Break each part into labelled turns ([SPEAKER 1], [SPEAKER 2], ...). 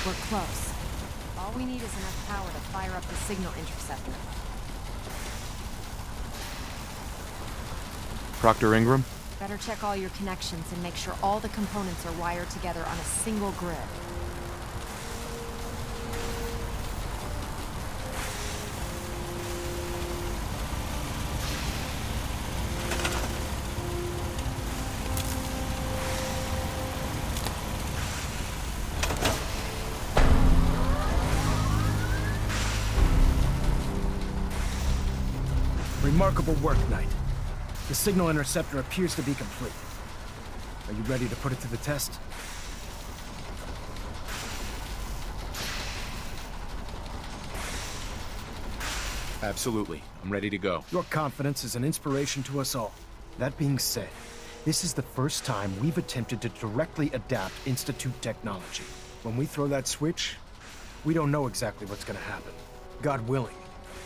[SPEAKER 1] We're close. All we need is enough power to fire up the signal interceptor.
[SPEAKER 2] Proctor Ingram?
[SPEAKER 1] Better check all your connections and make sure all the components are wired together on a single grid.
[SPEAKER 3] Remarkable work, Knight. The signal interceptor appears to be complete. Are you ready to put it to the test?
[SPEAKER 2] Absolutely. I'm ready to go.
[SPEAKER 3] Your confidence is an inspiration to us all. That being said, this is the first time we've attempted to directly adapt Institute technology. When we throw that switch, we don't know exactly what's gonna happen. God willing,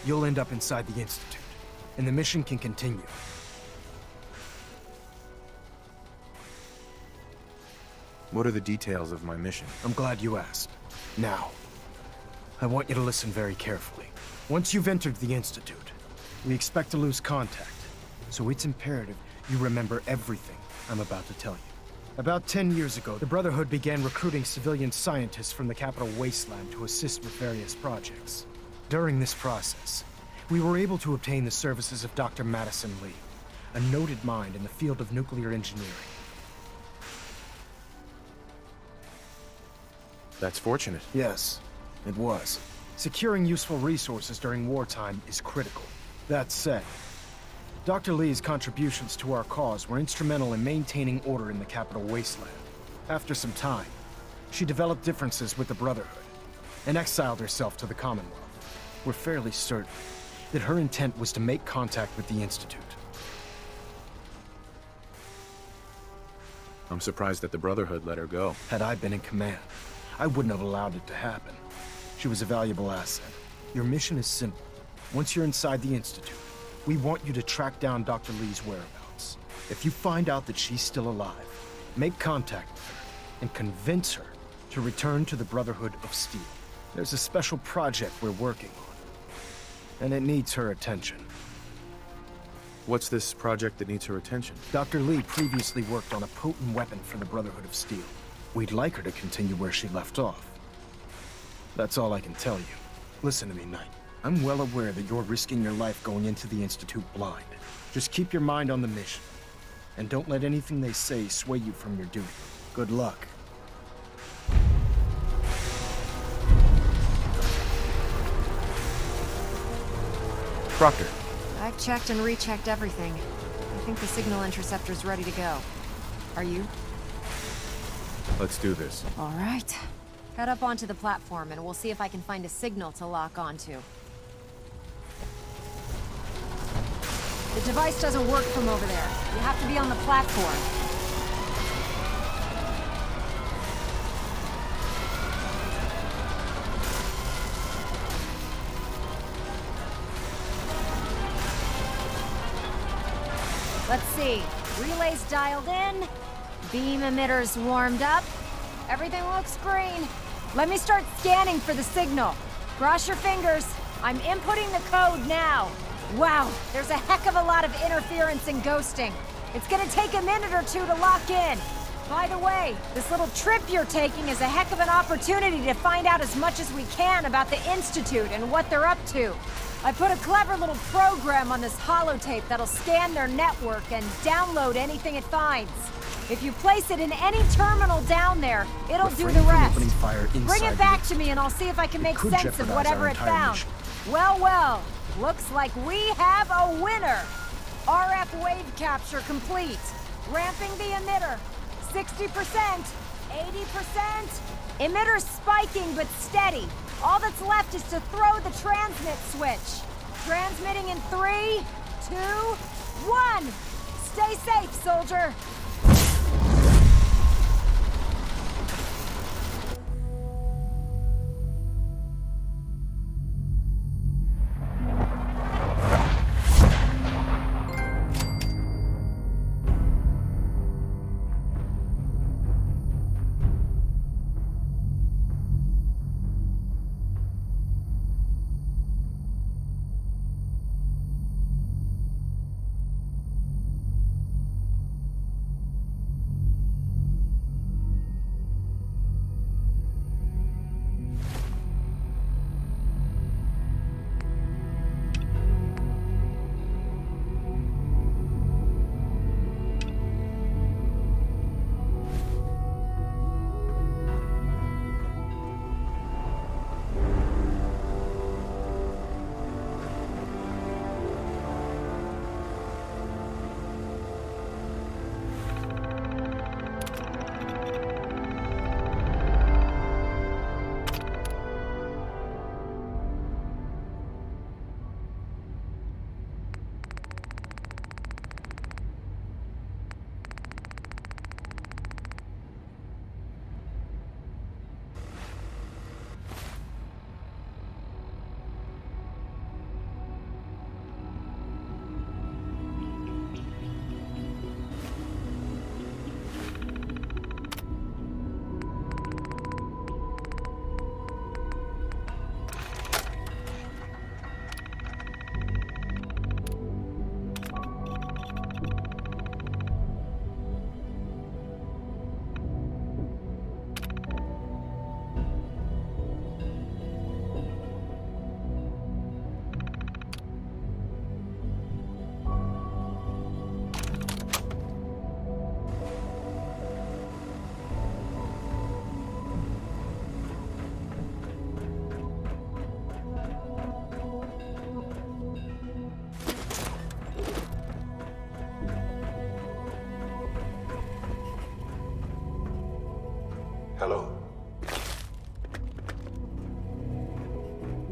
[SPEAKER 3] you'll end up inside the Institute, and the mission can continue.
[SPEAKER 2] What are the details of my mission?
[SPEAKER 3] I'm glad you asked. Now, I want you to listen very carefully. Once you've entered the Institute, we expect to lose contact, so it's imperative you remember everything I'm about to tell you. About 10 years ago, the Brotherhood began recruiting civilian scientists from the capital wasteland to assist with various projects. During this process, we were able to obtain the services of Dr. Madison Lee, a noted mind in the field of nuclear engineering.
[SPEAKER 2] That's fortunate.
[SPEAKER 3] Yes, it was. Securing useful resources during wartime is critical. That said, Dr. Lee's contributions to our cause were instrumental in maintaining order in the capital wasteland. After some time, she developed differences with the Brotherhood and exiled herself to the Commonwealth. We're fairly certain that her intent was to make contact with the Institute.
[SPEAKER 2] I'm surprised that the Brotherhood let her go.
[SPEAKER 3] Had I been in command, I wouldn't have allowed it to happen. She was a valuable asset. Your mission is simple. Once you're inside the Institute, we want you to track down Dr. Lee's whereabouts. If you find out that she's still alive, make contact with her and convince her to return to the Brotherhood of Steel. There's a special project we're working on, and it needs her attention.
[SPEAKER 2] What's this project that needs her attention?
[SPEAKER 3] Dr. Lee previously worked on a potent weapon for the Brotherhood of Steel. We'd like her to continue where she left off. That's all I can tell you. Listen to me, Knight. I'm well aware that you're risking your life going into the Institute blind. Just keep your mind on the mission, and don't let anything they say sway you from your duty. Good luck.
[SPEAKER 2] Proctor.
[SPEAKER 1] I've checked and rechecked everything. I think the signal interceptor's ready to go. Are you?
[SPEAKER 2] Let's do this.
[SPEAKER 1] All right. Head up onto the platform and we'll see if I can find a signal to lock onto. The device doesn't work from over there. You have to be on the platform. Let's see. Relays dialed in. Beam emitters warmed up. Everything looks green. Let me start scanning for the signal. Cross your fingers. I'm inputting the code now. Wow, there's a heck of a lot of interference and ghosting. It's gonna take a minute or two to lock in. By the way, this little trip you're taking is a heck of an opportunity to find out as much as we can about the Institute and what they're up to. I put a clever little program on this holotape that'll scan their network and download anything it finds. If you place it in any terminal down there, it'll do the rest. Bring it back to me and I'll see if I can make sense of whatever it found. Well, well, looks like we have a winner. RF wave capture complete. Ramping the emitter. 60%, 80%. Emitter spiking but steady. All that's left is to throw the transmit switch. Transmitting in 3, 2, 1. Stay safe, soldier.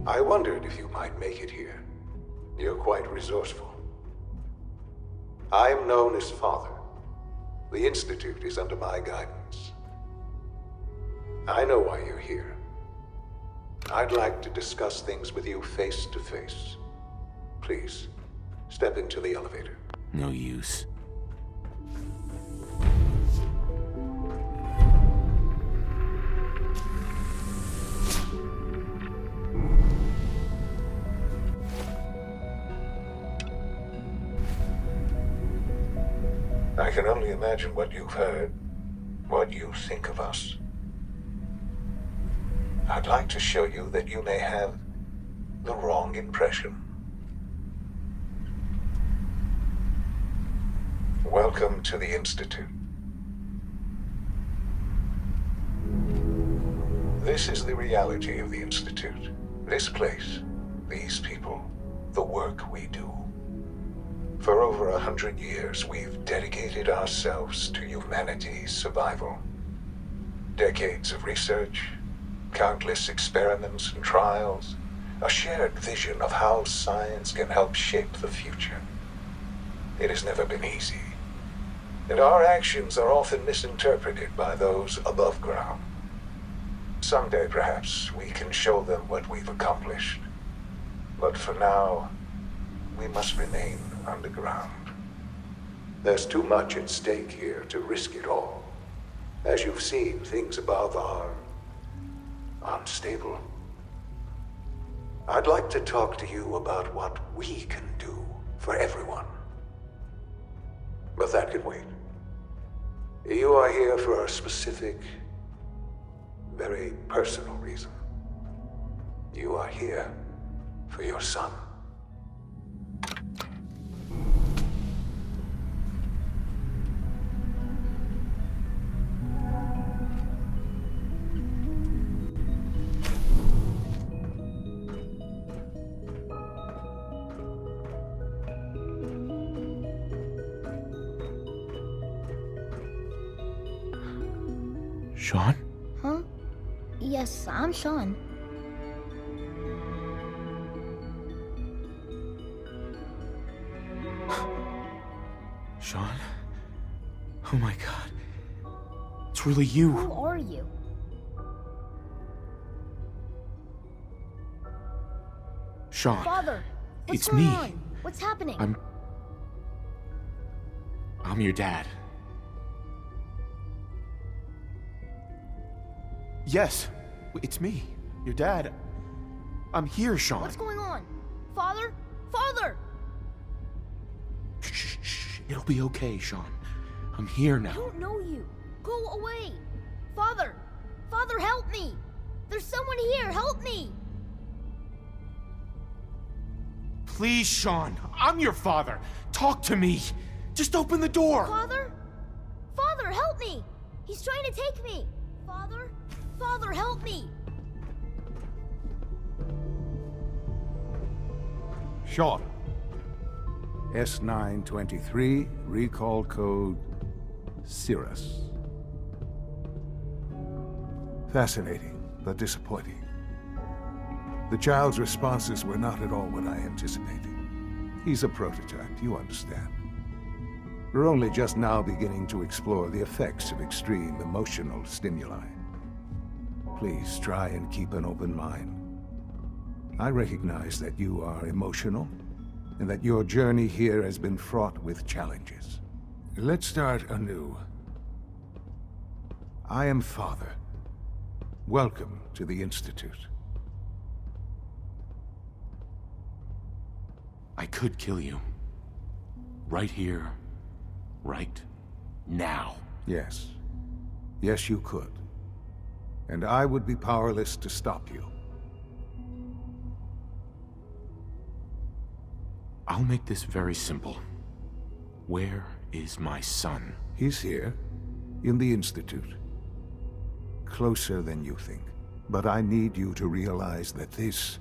[SPEAKER 4] I wondered if you might make it here. You're quite resourceful. I am known as Father. The Institute is under my guidance. I know why you're here. I'd like to discuss things with you face to face. Please, step into the elevator.
[SPEAKER 5] No use.
[SPEAKER 4] I can only imagine what you've heard, what you think of us. I'd like to show you that you may have the wrong impression. Welcome to the Institute. This is the reality of the Institute. This place, these people, the work we do. For over 100 years, we've dedicated ourselves to humanity's survival. Decades of research, countless experiments and trials, a shared vision of how science can help shape the future. It has never been easy, and our actions are often misinterpreted by those above ground. Someday, perhaps, we can show them what we've accomplished. But for now, we must remain underground. There's too much at stake here to risk it all. As you've seen, things above are unstable. I'd like to talk to you about what we can do for everyone. But that can wait. You are here for a specific, very personal reason. You are here for your son.
[SPEAKER 5] Sean?
[SPEAKER 6] Huh? Yes, I'm Sean.
[SPEAKER 5] Sean? Oh my god. It's really you.
[SPEAKER 6] Who are you?
[SPEAKER 5] Sean.
[SPEAKER 6] Father, what's
[SPEAKER 5] It's
[SPEAKER 6] going
[SPEAKER 5] me.
[SPEAKER 6] on? What's happening?
[SPEAKER 5] I'm your dad. Yes, it's me, your dad. I'm here, Sean.
[SPEAKER 6] What's going on? Father? Father!
[SPEAKER 5] Shh. It'll be okay, Sean. I'm here
[SPEAKER 6] I
[SPEAKER 5] now.
[SPEAKER 6] don't know you. Go away. Father! Father, help me! There's someone here, help me!
[SPEAKER 5] Please, Sean. I'm your father. Talk to me. Just open the door.
[SPEAKER 6] Father? Father, help me! He's trying to take me! Father? Father, help me!
[SPEAKER 7] Sean. S923, recall code Cirrus. Fascinating, but disappointing. The child's responses were not at all what I anticipated. He's a prototype, you understand. We're only just now beginning to explore the effects of extreme emotional stimuli. Please try and keep an open mind. I recognize that you are emotional, and that your journey here has been fraught with challenges. Let's start anew. I am Father. Welcome to the Institute.
[SPEAKER 5] I could kill you. Right here. Right now.
[SPEAKER 7] Yes. Yes, you could. And I would be powerless to stop you.
[SPEAKER 5] I'll make this very simple. Where is my son?
[SPEAKER 7] He's here, in the Institute. Closer than you think. But I need you to realize that this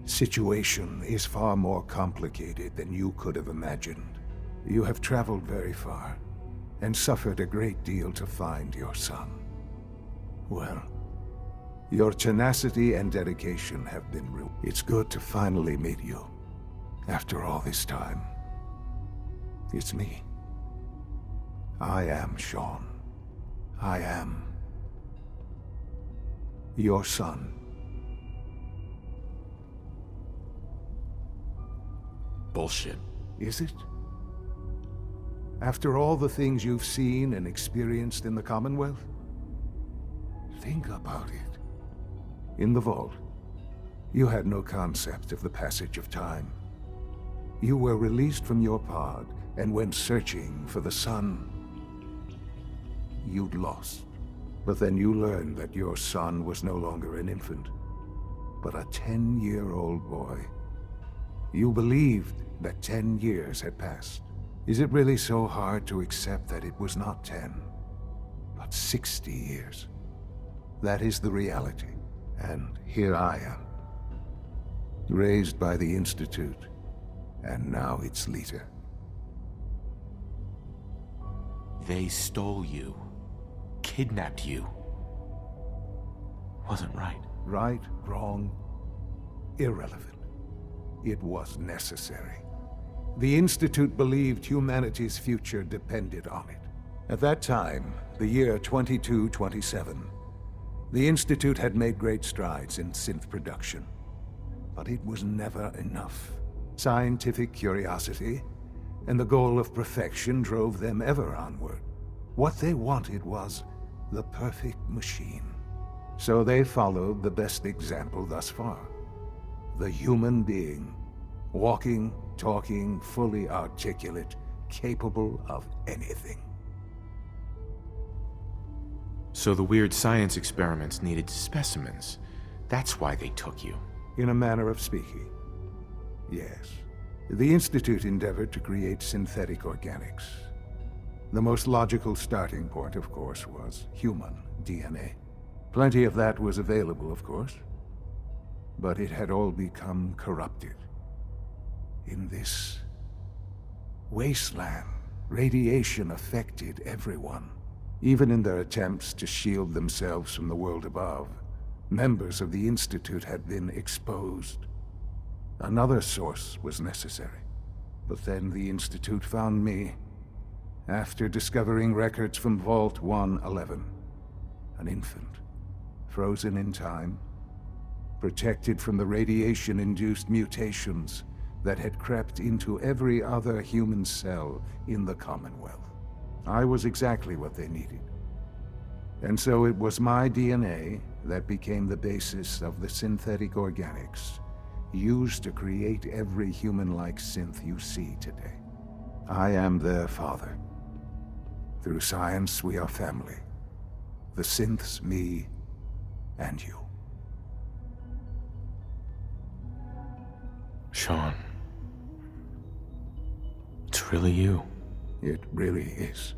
[SPEAKER 7] situation is far more complicated than you could have imagined. You have traveled very far, and suffered a great deal to find your son. Well, Your tenacity and dedication have been real. It's good to finally meet you. After all this time. It's me. I am Sean. I am your son.
[SPEAKER 5] Bullshit.
[SPEAKER 7] Is it? After all the things you've seen and experienced in the Commonwealth? Think about it. In the vault, you had no concept of the passage of time. You were released from your pod and went searching for the sun you'd lost. But then you learned that your son was no longer an infant, but a 10-year-old boy. You believed that 10 years had passed. Is it really so hard to accept that it was not 10, but 60 years? That is the reality. And here I am, raised by the Institute, and now its leader.
[SPEAKER 5] They stole you. Kidnapped you. Wasn't right.
[SPEAKER 7] Right, wrong, irrelevant. It was necessary. The Institute believed humanity's future depended on it. At that time, the year 2227, the Institute had made great strides in synth production. But it was never enough. Scientific curiosity and the goal of perfection drove them ever onward. What they wanted was the perfect machine. So they followed the best example thus far. The human being. Walking, talking, fully articulate, capable of anything.
[SPEAKER 5] So the weird science experiments needed specimens. That's why they took you.
[SPEAKER 7] In a manner of speaking, yes. The Institute endeavored to create synthetic organics. The most logical starting point, of course, was human DNA. Plenty of that was available, of course. But it had all become corrupted. In this wasteland, radiation affected everyone. Even in their attempts to shield themselves from the world above, members of the Institute had been exposed. Another source was necessary. But then the Institute found me, after discovering records from Vault 111. An infant, frozen in time, protected from the radiation-induced mutations that had crept into every other human cell in the Commonwealth. I was exactly what they needed. And so it was my DNA that became the basis of the synthetic organics used to create every human-like synth you see today. I am their father. Through science, we are family. The synths, me, and you.
[SPEAKER 5] Sean. It's really you.
[SPEAKER 7] It really is.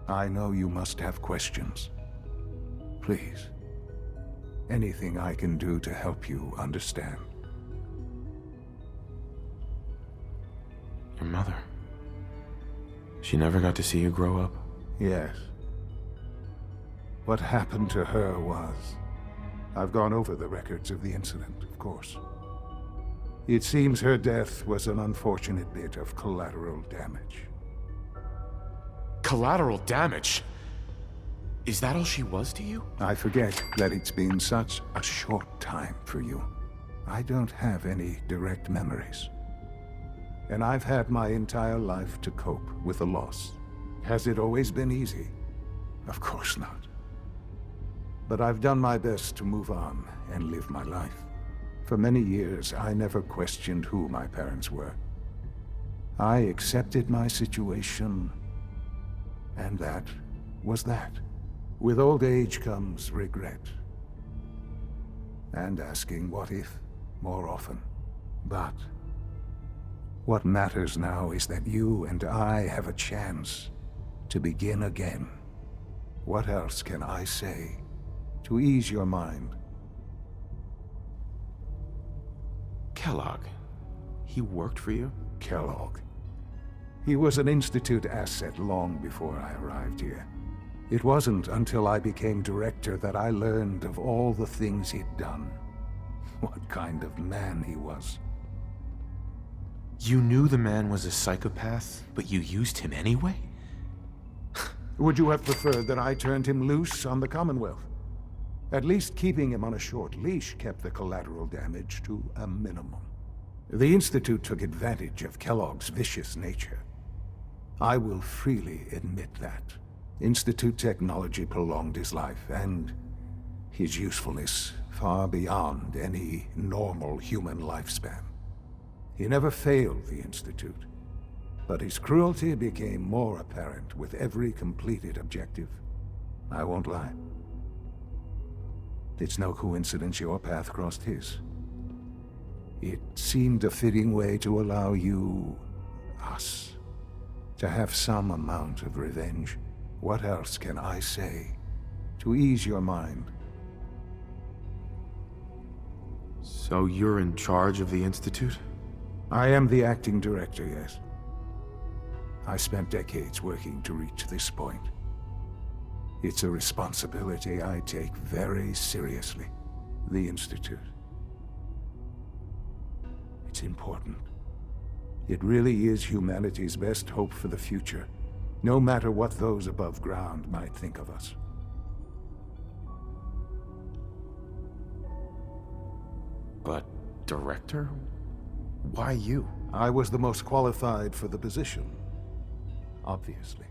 [SPEAKER 7] I know you must have questions. Please. Anything I can do to help you understand.
[SPEAKER 5] Your mother. She never got to see you grow up?
[SPEAKER 7] Yes. What happened to her was... I've gone over the records of the incident, of course. It seems her death was an unfortunate bit of collateral damage.
[SPEAKER 5] Collateral damage? Is that all she was to you?
[SPEAKER 7] I forget that it's been such a short time for you. I don't have any direct memories. And I've had my entire life to cope with the loss. Has it always been easy? Of course not. But I've done my best to move on and live my life. For many years, I never questioned who my parents were. I accepted my situation, and that was that. With old age comes regret. And asking what if more often. But what matters now is that you and I have a chance to begin again. What else can I say to ease your mind?
[SPEAKER 5] Kellogg. He worked for you?
[SPEAKER 7] Kellogg. He was an Institute asset long before I arrived here. It wasn't until I became director that I learned of all the things he'd done. What kind of man he was.
[SPEAKER 5] You knew the man was a psychopath, but you used him anyway?
[SPEAKER 7] Would you have preferred that I turned him loose on the Commonwealth? At least keeping him on a short leash kept the collateral damage to a minimum. The Institute took advantage of Kellogg's vicious nature. I will freely admit that. Institute technology prolonged his life, and his usefulness far beyond any normal human lifespan. He never failed the Institute, but his cruelty became more apparent with every completed objective. I won't lie. It's no coincidence your path crossed his. It seemed a fitting way to allow you, us, to have some amount of revenge. What else can I say to ease your mind?
[SPEAKER 5] So you're in charge of the Institute?
[SPEAKER 7] I am the acting director, yes. I spent decades working to reach this point. It's a responsibility I take very seriously. The Institute. It's important. It really is humanity's best hope for the future, no matter what those above ground might think of us.
[SPEAKER 5] But, director? Why you?
[SPEAKER 7] I was the most qualified for the position, obviously.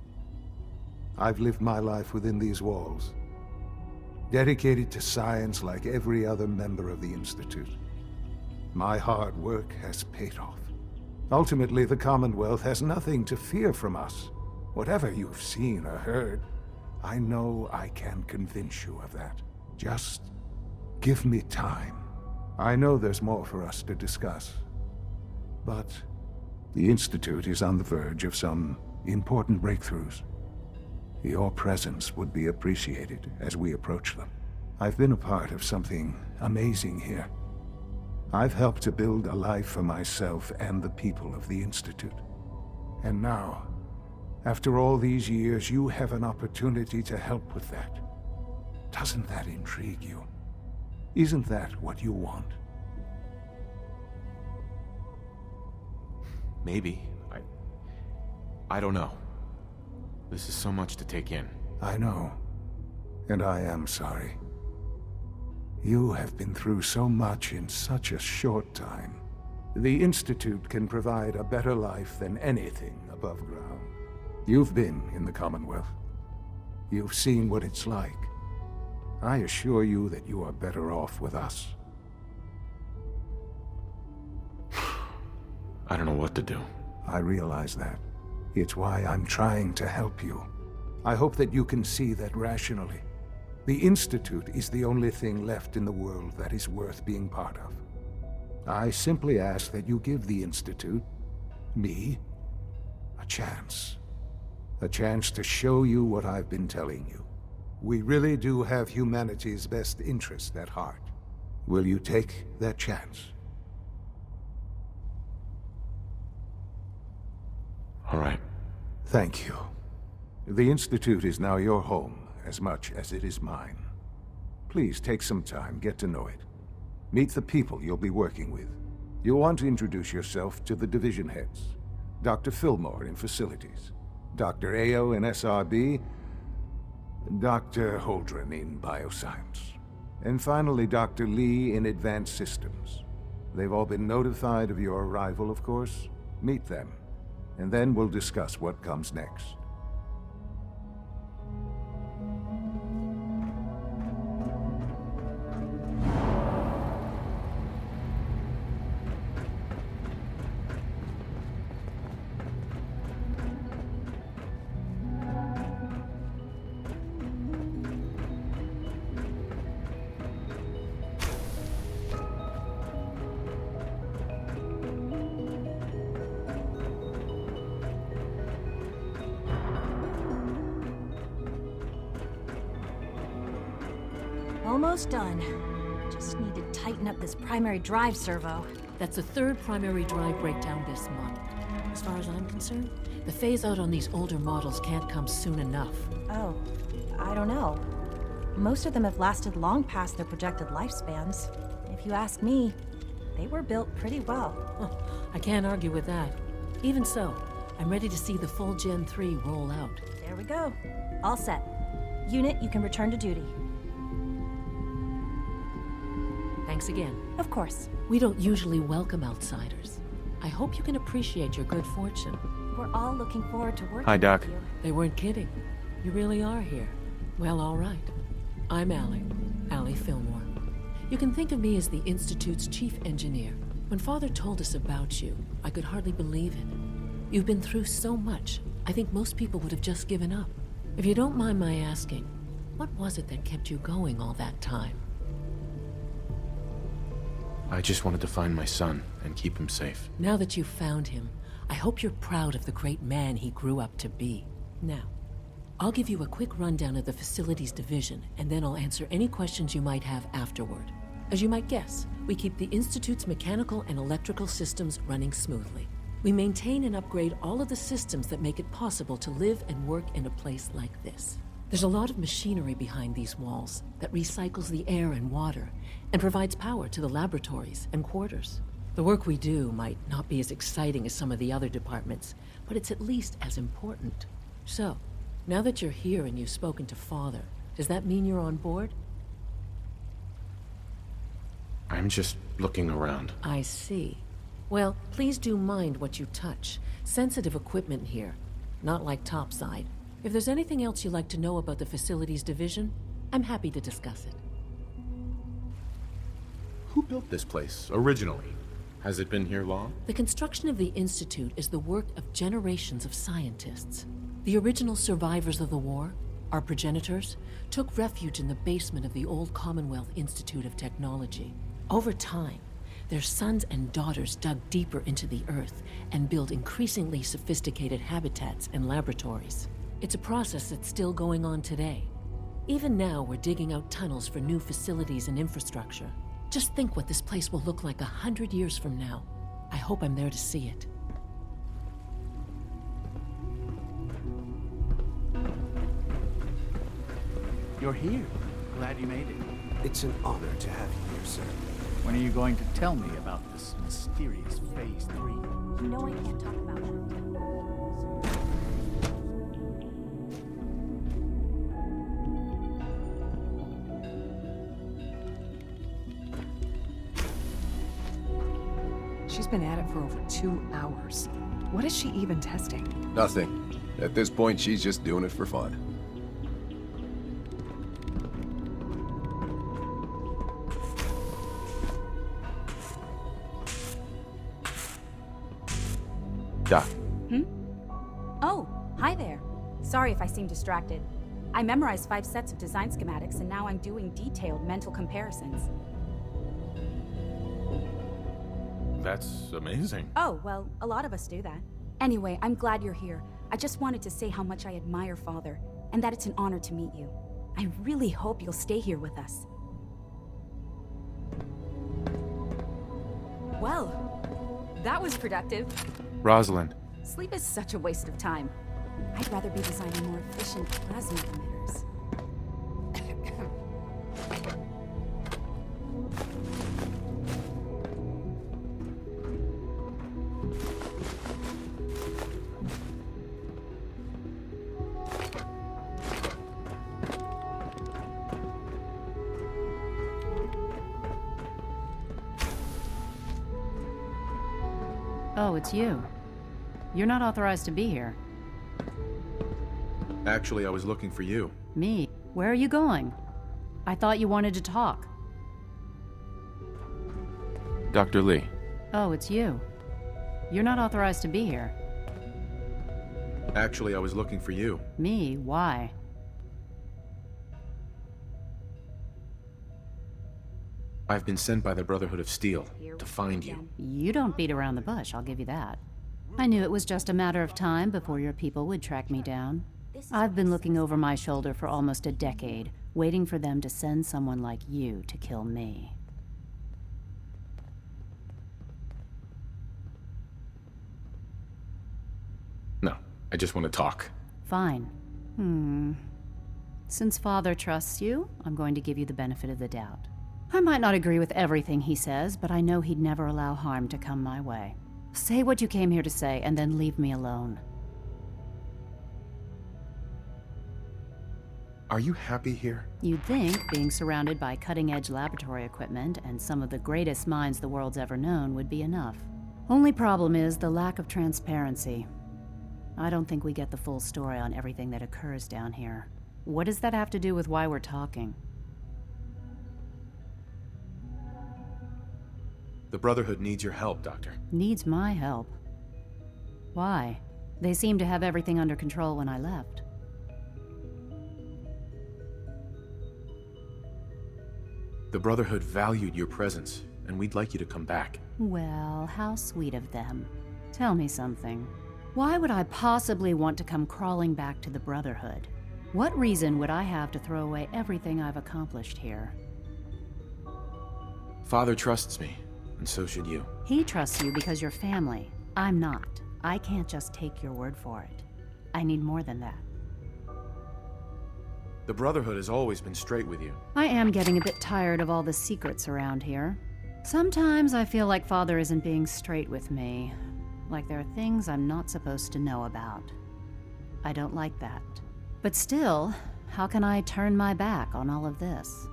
[SPEAKER 7] I've lived my life within these walls, dedicated to science like every other member of the Institute. My hard work has paid off. Ultimately, the Commonwealth has nothing to fear from us. Whatever you've seen or heard, I know I can convince you of that. Just give me time. I know there's more for us to discuss. But the Institute is on the verge of some important breakthroughs. Your presence would be appreciated as we approach them. I've been a part of something amazing here. I've helped to build a life for myself and the people of the Institute. And now, after all these years, you have an opportunity to help with that. Doesn't that intrigue you? Isn't that what you want?
[SPEAKER 5] Maybe. I don't know. This is so much to take in.
[SPEAKER 7] I know. And I am sorry. You have been through so much in such a short time. The Institute can provide a better life than anything above ground. You've been in the Commonwealth. You've seen what it's like. I assure you that you are better off with us.
[SPEAKER 5] I don't know what to do.
[SPEAKER 7] I realize that. It's why I'm trying to help you. I hope that you can see that rationally. The Institute is the only thing left in the world that is worth being part of. I simply ask that you give the Institute, me, a chance. A chance to show you what I've been telling you. We really do have humanity's best interest at heart. Will you take that chance?
[SPEAKER 5] All right.
[SPEAKER 7] Thank you. The Institute is now your home, as much as it is mine. Please take some time, get to know it. Meet the people you'll be working with. You'll want to introduce yourself to the division heads. Dr. Fillmore in Facilities, Dr. Ayo in SRB, Dr. Holdren in Bioscience, and finally Dr. Lee in Advanced Systems. They've all been notified of your arrival, of course. Meet them, and then we'll discuss what comes next.
[SPEAKER 1] Almost done. Just need to tighten up this primary drive servo.
[SPEAKER 8] That's the third primary drive breakdown this month. As far as I'm concerned, the phase-out on these older models can't come soon enough.
[SPEAKER 1] Oh,
[SPEAKER 9] I don't know. Most of them have lasted long past their projected lifespans. If you ask me, they were built pretty well.
[SPEAKER 8] I can't argue with that. Even so, I'm ready to see the full Gen 3 roll out.
[SPEAKER 9] There we go. All set. Unit, you can return to duty.
[SPEAKER 8] Thanks again.
[SPEAKER 9] Of course.
[SPEAKER 8] We don't usually welcome outsiders. I hope you can appreciate your good fortune.
[SPEAKER 9] We're all looking forward to working
[SPEAKER 2] Hi, Doc.
[SPEAKER 9] with you.
[SPEAKER 8] They weren't kidding. You really are here. Well, all right. I'm Allie Fillmore. You can think of me as the Institute's chief engineer. When Father told us about you, I could hardly believe it. You've been through so much, I think most people would have just given up. If you don't mind my asking, what was it that kept you going all that time?
[SPEAKER 2] I just wanted to find my son and keep him safe.
[SPEAKER 8] Now that you've found him, I hope you're proud of the great man he grew up to be. Now, I'll give you a quick rundown of the Facilities Division, and then I'll answer any questions you might have afterward. As you might guess, we keep the Institute's mechanical and electrical systems running smoothly. We maintain and upgrade all of the systems that make it possible to live and work in a place like this. There's a lot of machinery behind these walls that recycles the air and water and provides power to the laboratories and quarters. The work we do might not be as exciting as some of the other departments, but it's at least as important. So, now that you're here and you've spoken to Father, does that mean you're on board?
[SPEAKER 2] I'm just looking around.
[SPEAKER 8] I see. Well, please do mind what you touch. Sensitive equipment here, not like topside. If there's anything else you'd like to know about the Facilities Division, I'm happy to discuss it.
[SPEAKER 2] Who built this place, originally? Has it been here long?
[SPEAKER 8] The construction of the Institute is the work of generations of scientists. The original survivors of the war, our progenitors, took refuge in the basement of the old Commonwealth Institute of Technology. Over time, their sons and daughters dug deeper into the earth and built increasingly sophisticated habitats and laboratories. It's a process that's still going on today. Even now, we're digging out tunnels for new facilities and infrastructure. Just think what this place will look like 100 years from now. I hope I'm there to see it.
[SPEAKER 10] You're here. Glad you made it.
[SPEAKER 11] It's an honor to have you here, sir.
[SPEAKER 10] When are you going to tell me about this mysterious Phase 3?
[SPEAKER 9] You know I can't talk about that.
[SPEAKER 12] She's been at it for over 2 hours. What is she even testing?
[SPEAKER 11] Nothing. At this point, she's just doing it for fun.
[SPEAKER 2] Doc.
[SPEAKER 13] Oh, hi there. Sorry if I seem distracted. I memorized 5 sets of design schematics and now I'm doing detailed mental comparisons.
[SPEAKER 2] That's amazing.
[SPEAKER 13] Oh, well, a lot of us do that. Anyway, I'm glad you're here. I just wanted to say how much I admire Father, and that it's an honor to meet you. I really hope you'll stay here with us. Well, that was productive.
[SPEAKER 2] Rosalind.
[SPEAKER 13] Sleep is such a waste of time. I'd rather be designing more efficient plasma emitters.
[SPEAKER 14] Oh, it's you. You're not authorized to be here.
[SPEAKER 2] Actually, I was looking for you.
[SPEAKER 14] Me? Where are you going? I thought you wanted to talk.
[SPEAKER 2] Dr. Lee.
[SPEAKER 14] Oh, it's you. You're not authorized to be here.
[SPEAKER 2] Actually, I was looking for you.
[SPEAKER 14] Me? Why?
[SPEAKER 2] I've been sent by the Brotherhood of Steel to find you.
[SPEAKER 14] You don't beat around the bush, I'll give you that. I knew it was just a matter of time before your people would track me down. I've been looking over my shoulder for almost a decade, waiting for them to send someone like you to kill me.
[SPEAKER 2] No, I just want to talk.
[SPEAKER 14] Fine. Since Father trusts you, I'm going to give you the benefit of the doubt. I might not agree with everything he says, but I know he'd never allow harm to come my way. Say what you came here to say, and then leave me alone.
[SPEAKER 2] Are you happy here?
[SPEAKER 14] You'd think being surrounded by cutting-edge laboratory equipment and some of the greatest minds the world's ever known would be enough. Only problem is the lack of transparency. I don't think we get the full story on everything that occurs down here. What does that have to do with why we're talking?
[SPEAKER 2] The Brotherhood needs your help, Doctor.
[SPEAKER 14] Needs my help? Why? They seemed to have everything under control when I left.
[SPEAKER 2] The Brotherhood valued your presence, and we'd like you to come back.
[SPEAKER 14] Well, how sweet of them. Tell me something. Why would I possibly want to come crawling back to the Brotherhood? What reason would I have to throw away everything I've accomplished here?
[SPEAKER 2] Father trusts me, and so should you.
[SPEAKER 14] He trusts you because you're family. I'm not. I can't just take your word for it. I need more than that.
[SPEAKER 2] The Brotherhood has always been straight with you.
[SPEAKER 14] I am getting a bit tired of all the secrets around here. Sometimes I feel like Father isn't being straight with me. Like there are things I'm not supposed to know about. I don't like that. But still, how can I turn my back on all of this?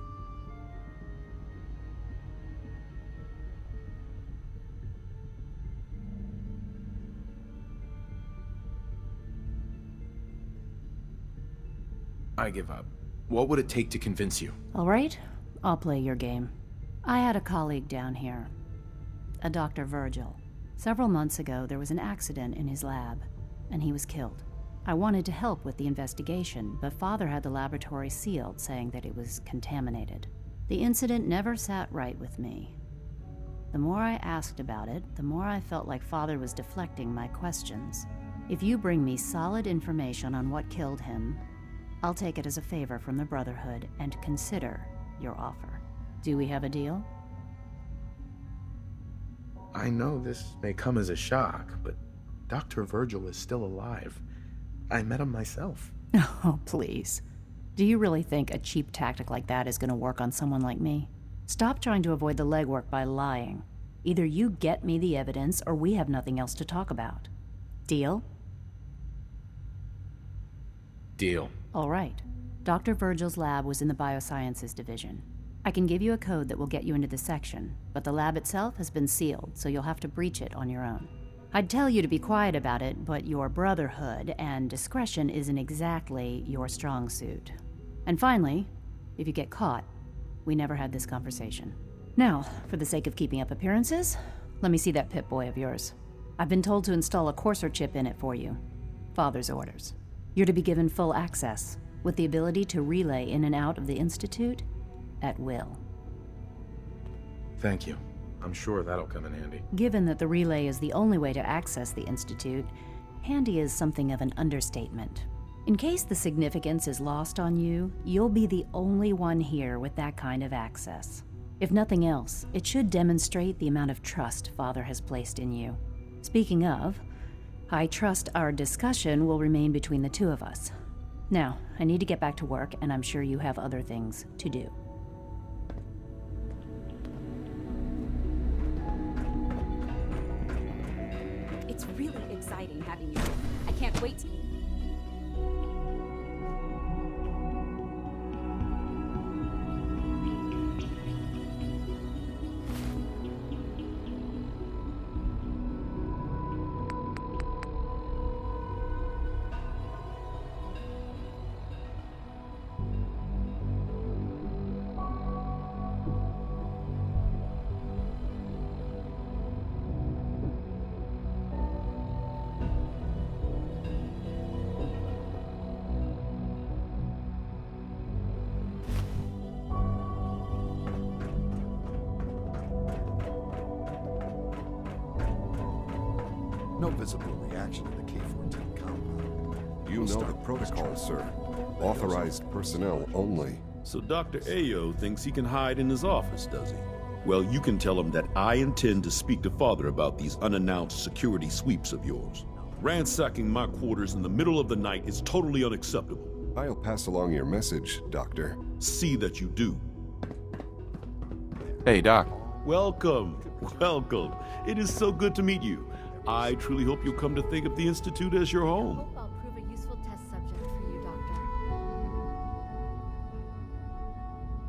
[SPEAKER 2] I give up. What would it take to convince you?
[SPEAKER 14] All right, I'll play your game. I had a colleague down here, a Dr. Virgil. Several months ago, there was an accident in his lab, and he was killed. I wanted to help with the investigation, but Father had the laboratory sealed, saying that it was contaminated. The incident never sat right with me. The more I asked about it, the more I felt like Father was deflecting my questions. If you bring me solid information on what killed him, I'll take it as a favor from the Brotherhood and consider your offer. Do we have a deal?
[SPEAKER 2] I know this may come as a shock, but Dr. Virgil is still alive. I met him myself.
[SPEAKER 14] Oh, please. Do you really think a cheap tactic like that is going to work on someone like me? Stop trying to avoid the legwork by lying. Either you get me the evidence, or we have nothing else to talk about. Deal?
[SPEAKER 2] Deal.
[SPEAKER 14] All right. Dr. Virgil's lab was in the Biosciences Division. I can give you a code that will get you into the section, but the lab itself has been sealed, so you'll have to breach it on your own. I'd tell you to be quiet about it, but your Brotherhood and discretion isn't exactly your strong suit. And finally, if you get caught, we never had this conversation. Now, for the sake of keeping up appearances, let me see that Pip-Boy of yours. I've been told to install a courser chip in it for you. Father's orders. You're to be given full access, with the ability to relay in and out of the Institute at will.
[SPEAKER 2] Thank you. I'm sure that'll come in handy.
[SPEAKER 14] Given that the relay is the only way to access the Institute, handy is something of an understatement. In case the significance is lost on you, you'll be the only one here with that kind of access. If nothing else, it should demonstrate the amount of trust Father has placed in you. Speaking of, I trust our discussion will remain between the two of us. Now, I need to get back to work, and I'm sure you have other things to do.
[SPEAKER 13] It's really exciting having you. I can't wait to...
[SPEAKER 15] No visible reaction in the K-14 compound.
[SPEAKER 16] You know the protocol, sir. Authorized personnel only.
[SPEAKER 17] So Dr. Ayo thinks he can hide in his office, does he? Well, you can tell him that I intend to speak to Father about these unannounced security sweeps of yours. Ransacking my quarters in the middle of the night is totally unacceptable.
[SPEAKER 16] I'll pass along your message, Doctor.
[SPEAKER 17] See that you do.
[SPEAKER 2] Hey, Doc.
[SPEAKER 17] Welcome. Welcome. It is so good to meet you. I truly hope you'll come to think of the Institute as your home.
[SPEAKER 1] Hope I'll prove a useful test subject for you, Doctor.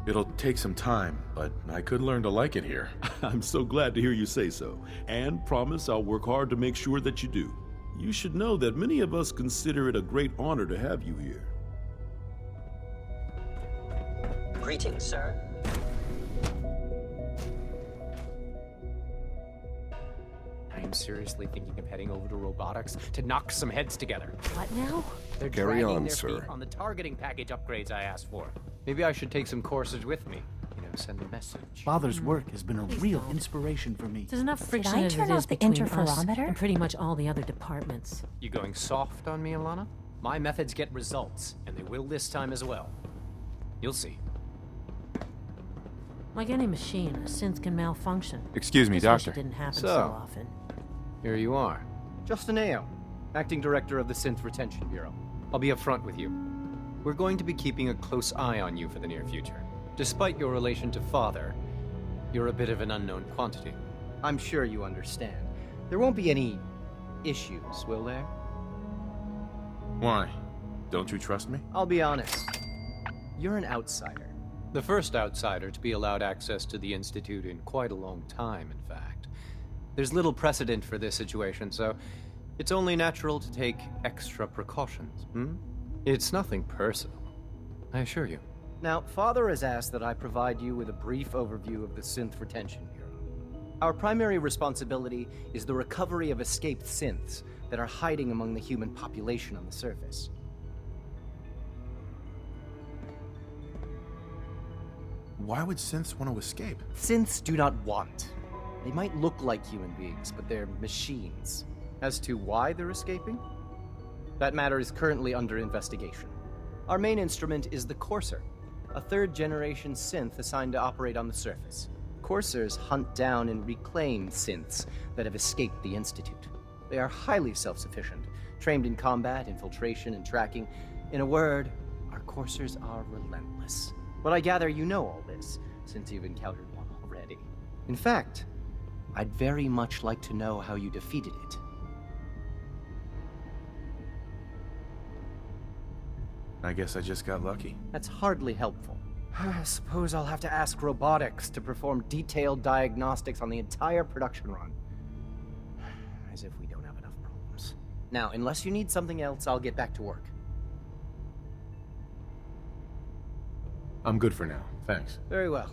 [SPEAKER 2] It'll take some time, but I could learn to like it here.
[SPEAKER 17] I'm so glad to hear you say so, and promise I'll work hard to make sure that you do. You should know that many of us consider it a great honor to have you here.
[SPEAKER 18] Greetings, sir.
[SPEAKER 19] I am seriously thinking of heading over to robotics to knock some heads together.
[SPEAKER 8] What now?
[SPEAKER 19] They're
[SPEAKER 16] Carry
[SPEAKER 19] dragging
[SPEAKER 16] on,
[SPEAKER 19] their
[SPEAKER 16] sir.
[SPEAKER 19] feet on the targeting package upgrades I asked for. Maybe I should take some courses with me. You know, send a message.
[SPEAKER 10] Father's work has been a real inspiration for me.
[SPEAKER 8] There's enough friction
[SPEAKER 9] I
[SPEAKER 8] as
[SPEAKER 9] turn
[SPEAKER 8] it
[SPEAKER 9] off
[SPEAKER 8] is
[SPEAKER 9] the
[SPEAKER 8] between us
[SPEAKER 9] interferometer?
[SPEAKER 8] and pretty much all the other departments.
[SPEAKER 19] You going soft on me, Alana? My methods get results, and they will this time as well. You'll see.
[SPEAKER 8] Like any machine, a synth can malfunction.
[SPEAKER 2] Excuse me,
[SPEAKER 8] Just wish
[SPEAKER 2] Doctor.
[SPEAKER 8] It didn't happen so
[SPEAKER 19] So.
[SPEAKER 8] often.
[SPEAKER 19] Here you are. Justin Ayo, Acting Director of the Synth Retention Bureau. I'll be upfront with you. We're going to be keeping a close eye on you for the near future. Despite your relation to Father, you're a bit of an unknown quantity. I'm sure you understand. There won't be any issues, will there?
[SPEAKER 2] Why? Don't you trust me?
[SPEAKER 19] I'll be honest. You're an outsider. The first outsider to be allowed access to the Institute in quite a long time, in fact. There's little precedent for this situation, so it's only natural to take extra precautions, It's nothing personal, I assure you. Now, Father has asked that I provide you with a brief overview of the Synth Retention Bureau. Our primary responsibility is the recovery of escaped synths that are hiding among the human population on the surface.
[SPEAKER 2] Why would synths want to escape?
[SPEAKER 19] Synths do not want. They might look like human beings, but they're machines. As to why they're escaping? That matter is currently under investigation. Our main instrument is the Courser, a third-generation synth assigned to operate on the surface. Coursers hunt down and reclaim synths that have escaped the Institute. They are highly self-sufficient, trained in combat, infiltration, and tracking. In a word, our Coursers are relentless. But I gather you know all this, since you've encountered one already. In fact, I'd very much like to know how you defeated it.
[SPEAKER 2] I guess I just got lucky.
[SPEAKER 19] That's hardly helpful. I suppose I'll have to ask robotics to perform detailed diagnostics on the entire production run. As if we don't have enough problems. Now, unless you need something else, I'll get back to work.
[SPEAKER 2] I'm good for now, thanks.
[SPEAKER 19] Very well.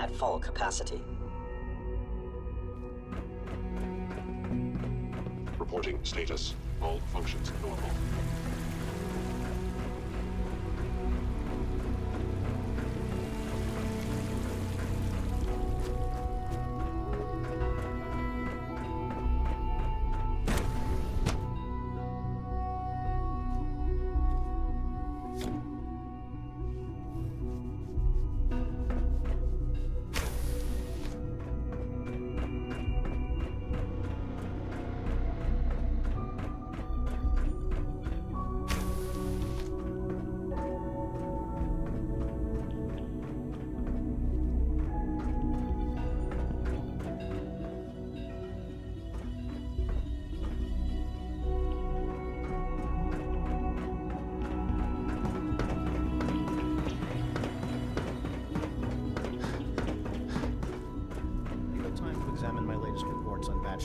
[SPEAKER 18] At full capacity.
[SPEAKER 20] Reporting status. All functions normal.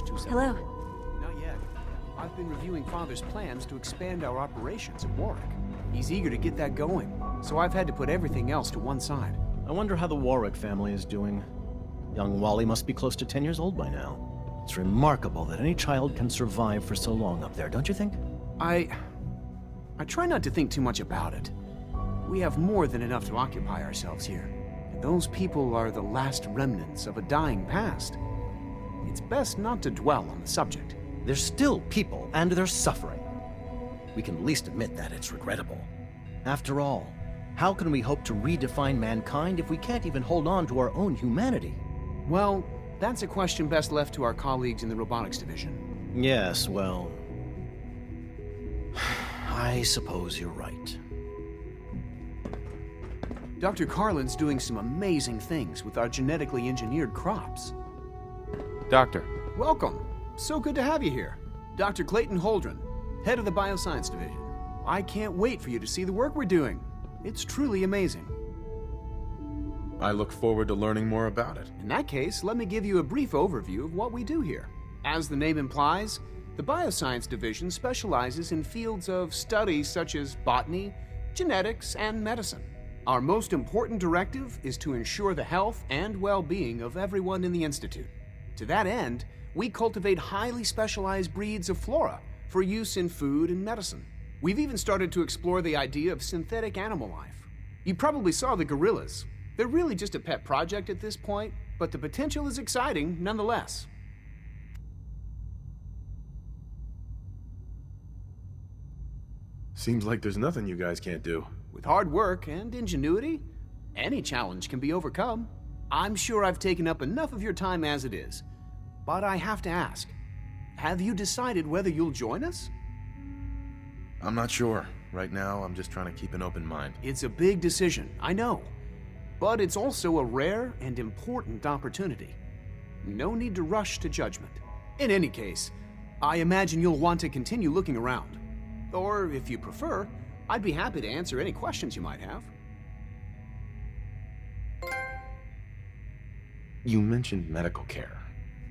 [SPEAKER 9] Hello.
[SPEAKER 3] Not yet. I've been reviewing Father's plans to expand our operations at Warwick. He's eager to get that going, so I've had to put everything else to one side.
[SPEAKER 19] I wonder how the Warwick family is doing. Young Wally must be close to 10 years old by now. It's remarkable that any child can survive for so long up there, don't you think?
[SPEAKER 3] I try not to think too much about it. We have more than enough to occupy ourselves here. And those people are the last remnants of a dying past. It's best not to dwell on the subject.
[SPEAKER 19] They're still people, and they're suffering. We can at least admit that it's regrettable. After all, how can we hope to redefine mankind if we can't even hold on to our own humanity?
[SPEAKER 3] Well, that's a question best left to our colleagues in the robotics division.
[SPEAKER 19] Yes, well... I suppose you're right.
[SPEAKER 3] Dr. Carlin's doing some amazing things with our genetically engineered crops.
[SPEAKER 2] Doctor.
[SPEAKER 3] Welcome. So good to have you here. Dr. Clayton Holdren, head of the Bioscience Division. I can't wait for you to see the work we're doing. It's truly amazing.
[SPEAKER 2] I look forward to learning more about it.
[SPEAKER 3] In that case, let me give you a brief overview of what we do here. As the name implies, the Bioscience Division specializes in fields of study such as botany, genetics, and medicine. Our most important directive is to ensure the health and well-being of everyone in the Institute. To that end, we cultivate highly specialized breeds of flora for use in food and medicine. We've even started to explore the idea of synthetic animal life. You probably saw the gorillas. They're really just a pet project at this point, but the potential is exciting nonetheless.
[SPEAKER 2] Seems like there's nothing you guys can't do.
[SPEAKER 3] With hard work and ingenuity, any challenge can be overcome. I'm sure I've taken up enough of your time as it is, but I have to ask, have you decided whether you'll join us?
[SPEAKER 2] I'm not sure. Right now, I'm just trying to keep an open mind.
[SPEAKER 3] It's a big decision, I know, but it's also a rare and important opportunity. No need to rush to judgment. In any case, I imagine you'll want to continue looking around. Or, if you prefer, I'd be happy to answer any questions you might have.
[SPEAKER 2] You mentioned medical care.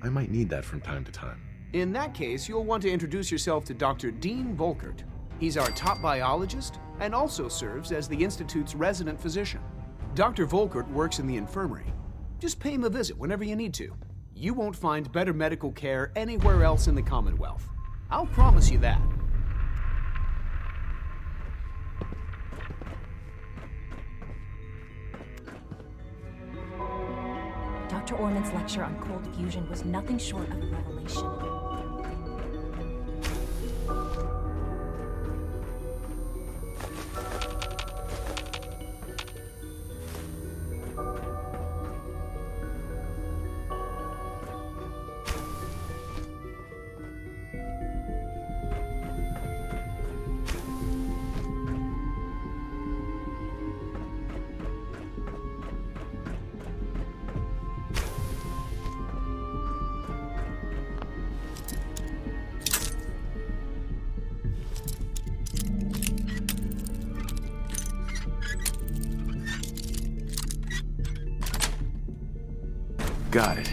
[SPEAKER 2] I might need that from time to time.
[SPEAKER 3] In that case, you'll want to introduce yourself to Dr. Dean Volkert. He's our top biologist and also serves as the Institute's resident physician. Dr. Volkert works in the infirmary. Just pay him a visit whenever you need to. You won't find better medical care anywhere else in the Commonwealth. I'll promise you that.
[SPEAKER 9] Dr. Orman's lecture on cold fusion was nothing short of a revelation.
[SPEAKER 2] Got it.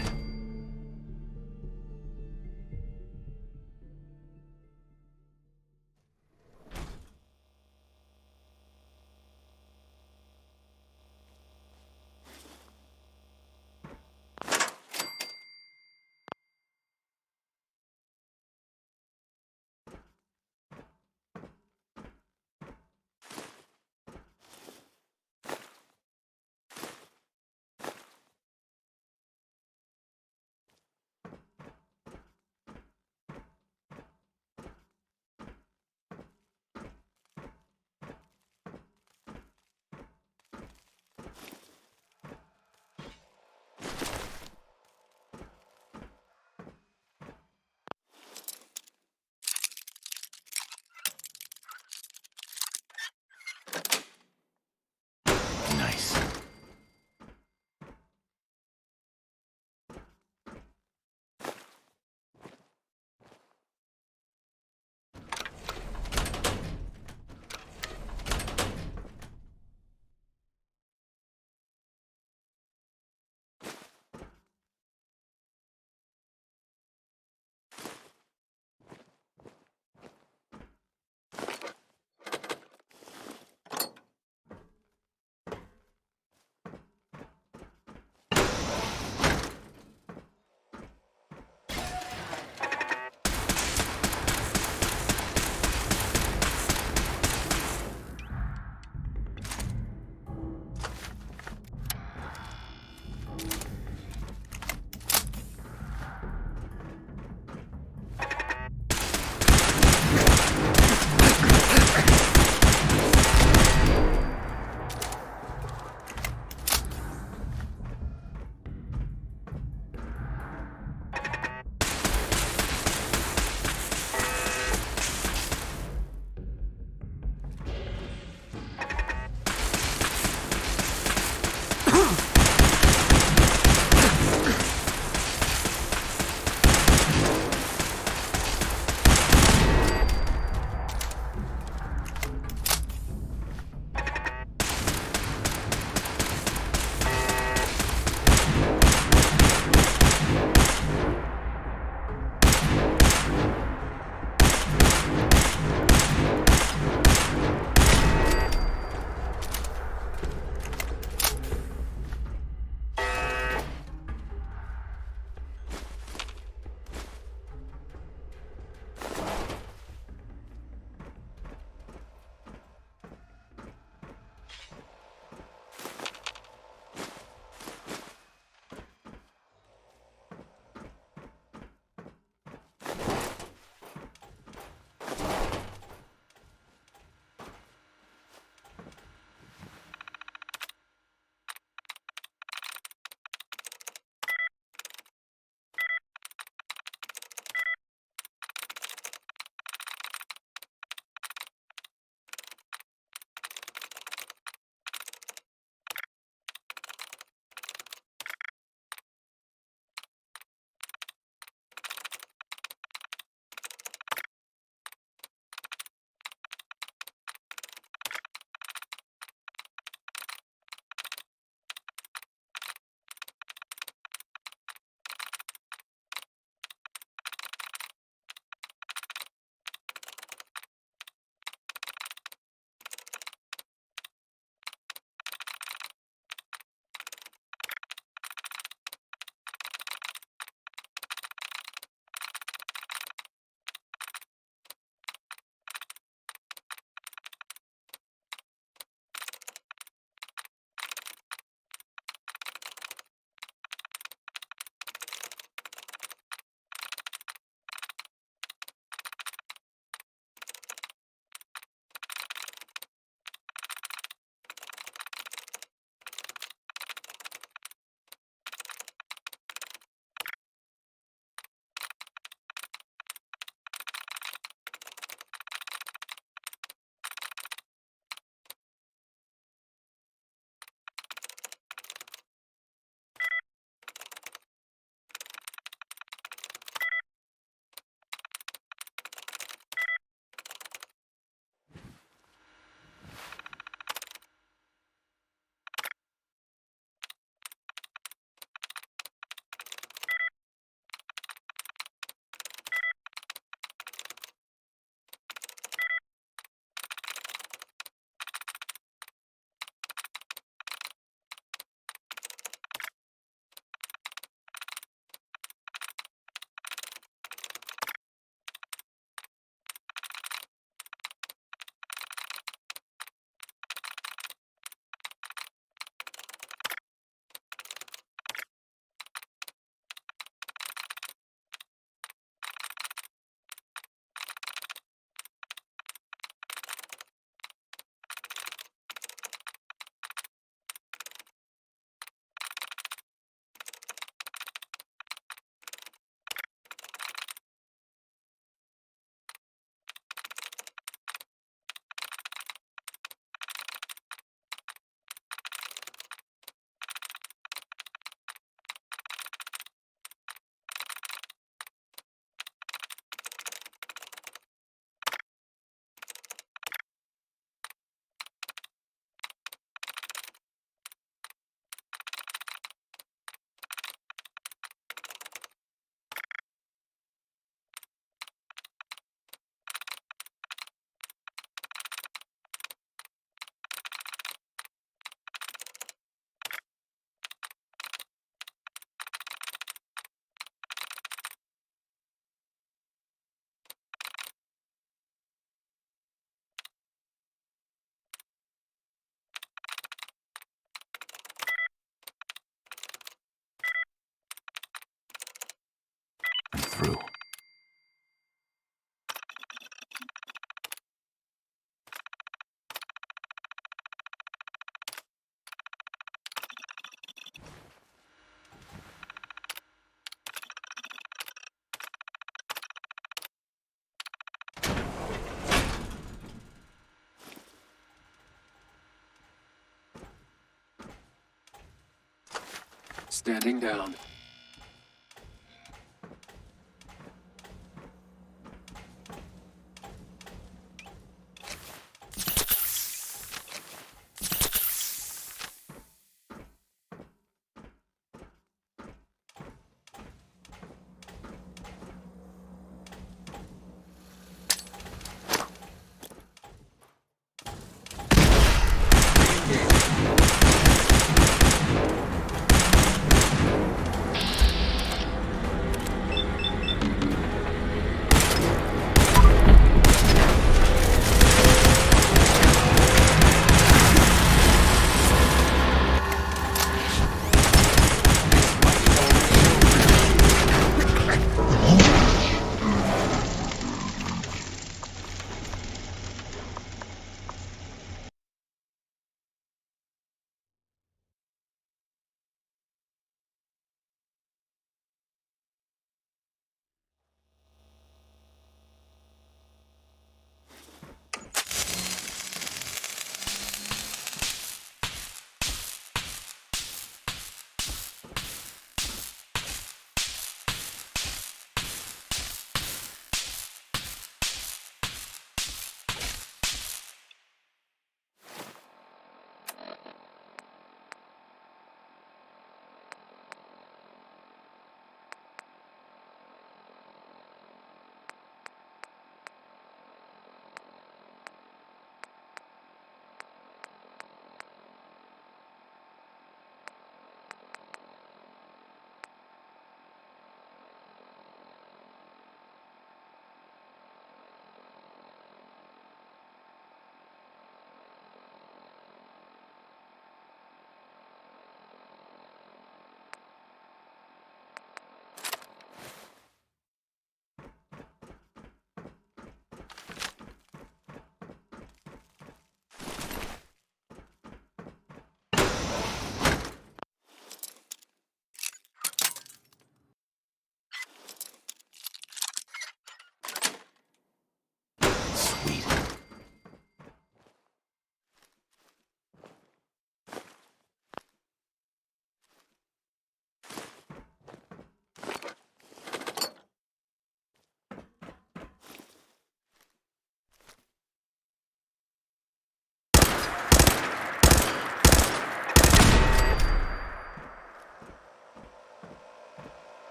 [SPEAKER 21] Standing down.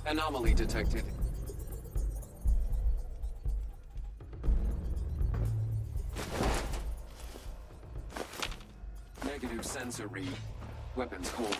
[SPEAKER 21] Anomaly detected. Negative sensor read. Weapons cold.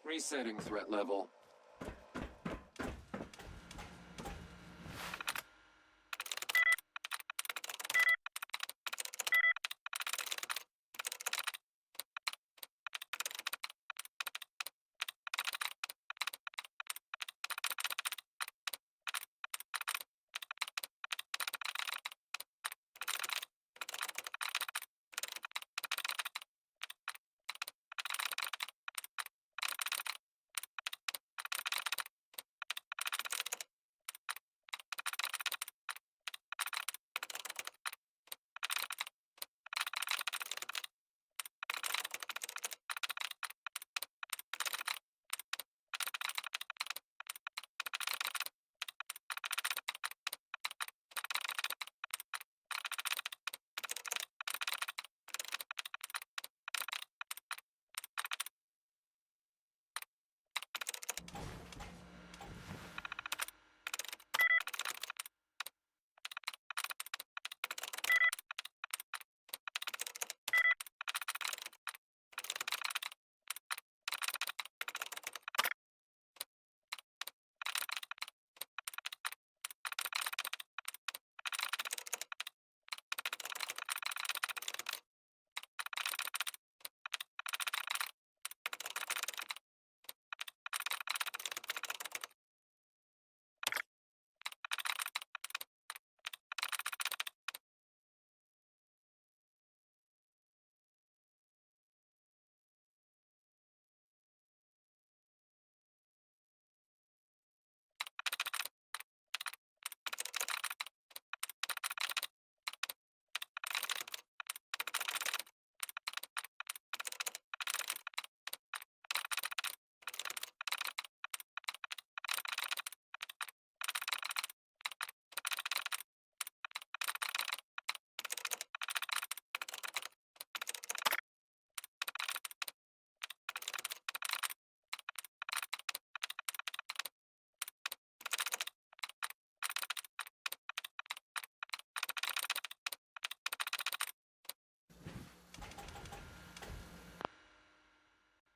[SPEAKER 21] Resetting threat level.